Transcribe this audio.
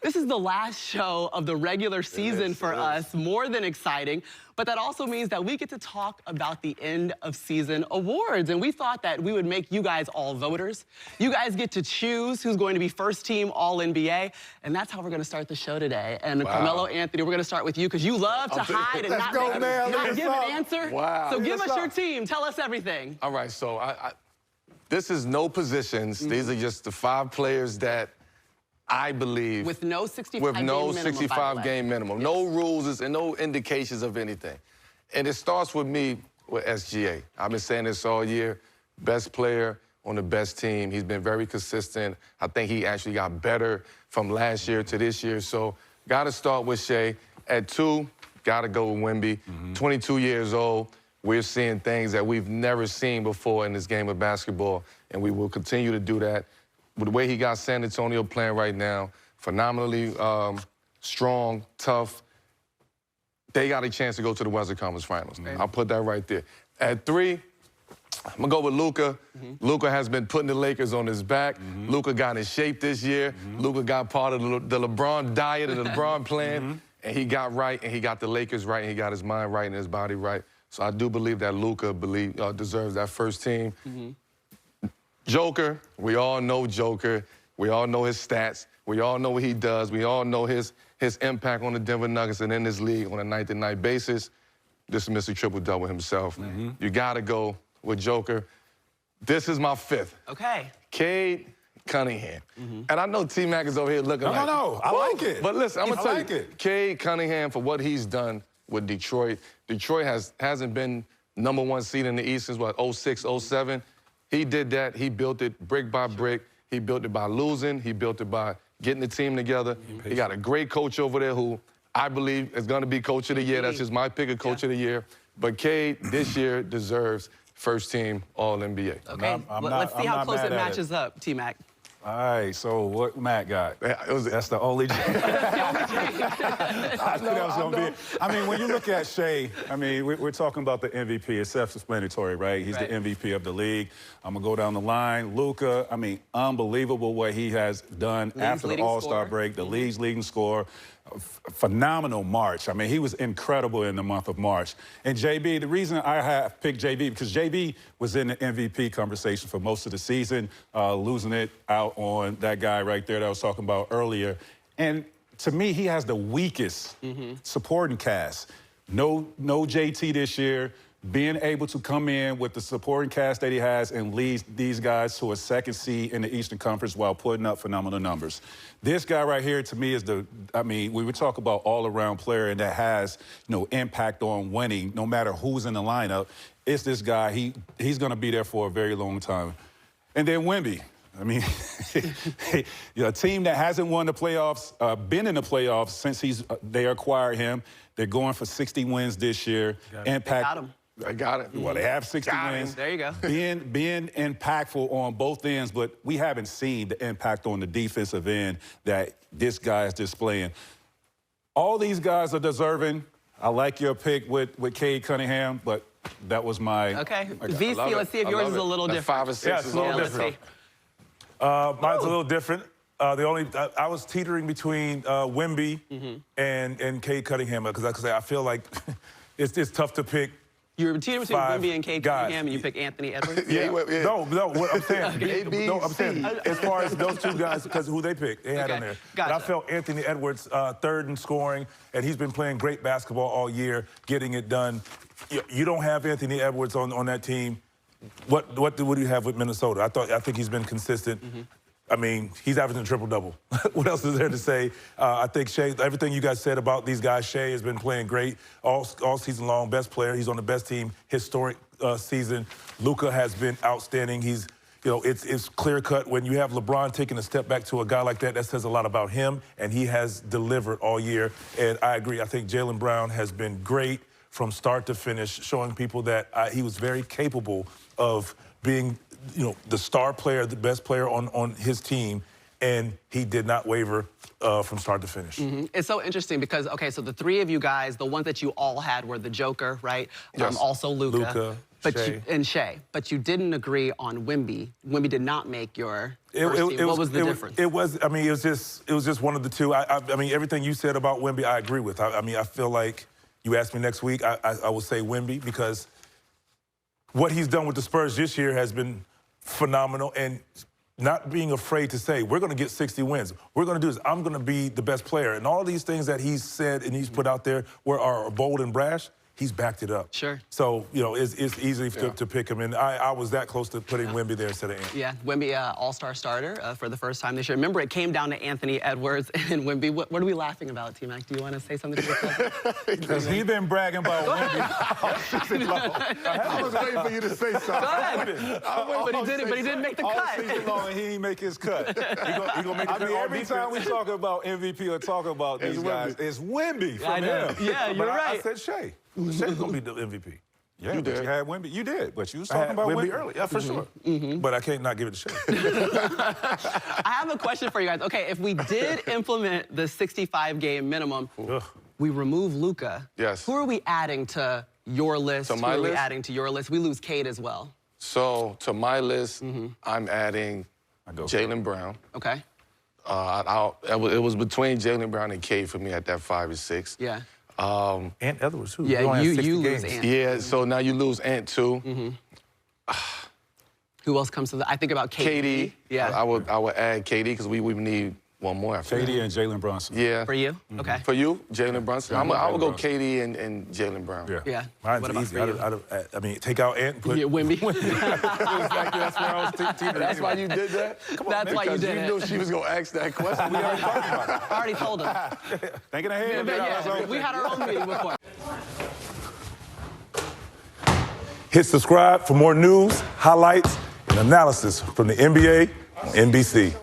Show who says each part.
Speaker 1: This is the last show of the regular season for us, more than exciting. But that also means that we get to talk about the end of season awards. And we thought that we would make you guys all voters. You guys get to choose who's going to be first team All-NBA. And that's how we're going to start the show today. And Carmelo Anthony, we're going to start with you because you love to hide and not give an answer.
Speaker 2: Wow.
Speaker 1: So give us your team. Tell us everything.
Speaker 2: All right, so this is no positions. These are just the 5 players that I believe.
Speaker 1: With no 65
Speaker 2: game minimum.
Speaker 1: Yes.
Speaker 2: No rules and no indications of anything. And it starts with me with SGA. I've been saying this all year. Best player on the best team. He's been very consistent. I think he actually got better from last year to this year. So got to start with Shea. At 2, got to go with Wemby. 22 years old. We're seeing things that we've never seen before in this game of basketball, and we will continue to do that. With the way he got San Antonio playing right now, phenomenally strong, tough, they got a chance to go to the Western Conference Finals. I'll put that right there. At 3, I'm going to go with Luka. Luka has been putting the Lakers on his back. Luka got in shape this year. Luka got part of the LeBron diet and the LeBron plan, and he got right, and he got the Lakers right, and he got his mind right and his body right. So I do believe that Luka deserves that first team. Joker, we all know Joker. We all know his stats. We all know what he does. We all know his impact on the Denver Nuggets and in this league on a night-to-night basis. This is Mr. Triple-Double himself. You got to go with Joker. This is my 5th.
Speaker 1: Okay.
Speaker 2: Cade Cunningham. And I know T-Mac is over here looking like...
Speaker 3: No, I like it.
Speaker 2: But listen, I'm going to tell you,
Speaker 3: it.
Speaker 2: Cade Cunningham, for what he's done with Detroit. Detroit hasn't been #1 seed in the East since, what, 06, 07? He did that. He built it brick by brick. He built it by losing. He built it by getting the team together. He got a great coach over there who I believe is going to be Coach of the Year. That's just my pick of Coach of the Year. But Cade, this year, deserves first team All-NBA.
Speaker 1: Okay, let's see how close it matches up, T-Mac.
Speaker 3: All right, so what Matt got? That's the only... I knew that was going to be it. I mean, when you look at Shea, I mean, we're talking about the MVP. It's self-explanatory, right? He's the MVP of the league. I'm going to go down the line. Luka, I mean, unbelievable what he has done after the All-Star break. The league's leading scorer. Phenomenal March. I mean, he was incredible in the month of March. And JB, the reason I have picked JB, because JB was in the MVP conversation for most of the season, losing it out on that guy right there that I was talking about earlier. And to me, he has the weakest supporting cast. No JT this year. Being able to come in with the supporting cast that he has and lead these guys to a 2nd seed in the Eastern Conference while putting up phenomenal numbers. This guy right here, to me, is we would talk about all-around player and that has, impact on winning no matter who's in the lineup. It's this guy. He's going to be there for a very long time. And then Wemby. I mean, a team that hasn't won the playoffs, been in the playoffs since they acquired him. They're going for 60 wins this year. Impact.
Speaker 1: They got him.
Speaker 2: I got it.
Speaker 3: Well, they have 60 wins.
Speaker 1: There you go.
Speaker 3: Being impactful on both ends, but we haven't seen the impact on the defensive end that this guy is displaying. All these guys are deserving. I like your pick with Cade Cunningham, but that was my...
Speaker 1: Okay. VC, let's see if yours is a little different.
Speaker 2: 5 or 6
Speaker 4: yeah, it's a little different. Mine's a little different. I was teetering between Wemby and Cade Cunningham because I feel like it's tough to pick.
Speaker 1: You were teetering between Wemby and Cade Cunningham, and you pick Anthony Edwards?
Speaker 4: No, what I'm saying. I'm saying as far as those 2 guys, because who they picked, they had on there.
Speaker 1: Gotcha.
Speaker 4: But I felt Anthony Edwards 3rd in scoring, and he's been playing great basketball all year, getting it done. You don't have Anthony Edwards on that team. What do you have with Minnesota? I think he's been consistent. I mean, he's averaging a triple-double. What else is there to say? I think Shea, everything you guys said about these guys, Shea has been playing great all season long, best player. He's on the best team, historic season. Luka has been outstanding. He's, it's clear-cut when you have LeBron taking a step back to a guy like that, that says a lot about him, and he has delivered all year. And I agree. I think Jaylen Brown has been great from start to finish, showing people that he was very capable of being the star player, the best player on his team, and he did not waver from start to finish.
Speaker 1: It's so interesting because, okay, so the 3 of you guys, the ones that you all had were the Joker, right?
Speaker 2: Yes.
Speaker 1: Also Luka. and Shea, but you didn't agree on Wemby. Wemby did not make your first team. What was the difference?
Speaker 4: It was just one of the two. I mean, everything you said about Wemby, I agree with. I mean, I feel like you ask me next week, I will say Wemby because what he's done with the Spurs this year has been phenomenal, and not being afraid to say, we're going to get 60 wins. We're going to do this. I'm going to be the best player. And all these things that he's said and he's put out there are bold and brash, he's backed it up.
Speaker 1: Sure.
Speaker 4: So, you know, it's easy to pick him. And I was that close to putting Wemby there instead of Ant.
Speaker 1: Yeah, Wemby, all-star starter for the first time this year. Remember, it came down to Anthony Edwards and Wemby. What are we laughing about, T-Mac? Do you want to say something to your cousin?
Speaker 3: Because he's been bragging about Wemby.
Speaker 2: I was waiting for you to say something.
Speaker 1: Go ahead. But he didn't make the
Speaker 3: all
Speaker 1: cut.
Speaker 3: season long, and he didn't make his cut.
Speaker 4: He gonna make the cut all
Speaker 3: every time we talk about MVP or talk about these guys, it's Wemby from him.
Speaker 1: Yeah, you're right.
Speaker 4: I said Shea. Shea's gonna be the MVP.
Speaker 3: Yeah,
Speaker 2: You
Speaker 3: but
Speaker 2: did.
Speaker 3: you had Wemby. You did, but you was
Speaker 4: I
Speaker 3: talking
Speaker 4: had
Speaker 3: about
Speaker 4: Wemby
Speaker 3: Wemby
Speaker 4: early. Yeah, for sure. But I can't not give it to Shea.
Speaker 1: I have a question for you guys. Okay, if we did implement the 65-game minimum, we remove Luka.
Speaker 2: Yes.
Speaker 1: Who are we adding to your list?
Speaker 2: To my
Speaker 1: Who are we
Speaker 2: list?
Speaker 1: adding to your list? We lose Cade as well.
Speaker 2: So to my list, I'm adding Jaylen Brown.
Speaker 1: Okay.
Speaker 2: It was between Jaylen Brown and Cade for me at that 5 and 6.
Speaker 1: Yeah.
Speaker 4: Ant Edwards, too.
Speaker 1: Yeah,
Speaker 4: only have 60
Speaker 1: you lose
Speaker 4: games.
Speaker 1: Ant.
Speaker 2: Yeah, so now you lose Ant too.
Speaker 1: Who else comes to the? I think about KD.
Speaker 2: KD.
Speaker 1: Yeah.
Speaker 2: I would add KD because we need one more after that.
Speaker 3: KD and Jalen Brunson.
Speaker 2: Yeah.
Speaker 1: For you? Okay.
Speaker 2: For you, Jalen Brunson.
Speaker 3: Yeah,
Speaker 2: I would go
Speaker 3: Brunson.
Speaker 2: KD and Jalen Brown.
Speaker 1: Yeah.
Speaker 4: Mine's
Speaker 1: What about
Speaker 4: easy.
Speaker 1: for you?
Speaker 4: I mean, take out Ant and put
Speaker 1: Yeah, Wemby.
Speaker 4: That's where I was teetering.
Speaker 2: That's why you did that?
Speaker 1: That's why you
Speaker 2: Because
Speaker 1: did
Speaker 2: you
Speaker 1: it.
Speaker 2: knew she was going to ask that question. We already talked about it.
Speaker 1: I already told him.
Speaker 3: Thinking ahead.
Speaker 1: Yeah, we had our own meeting before.
Speaker 4: Hit subscribe for more news, highlights, and analysis from the NBA on NBC.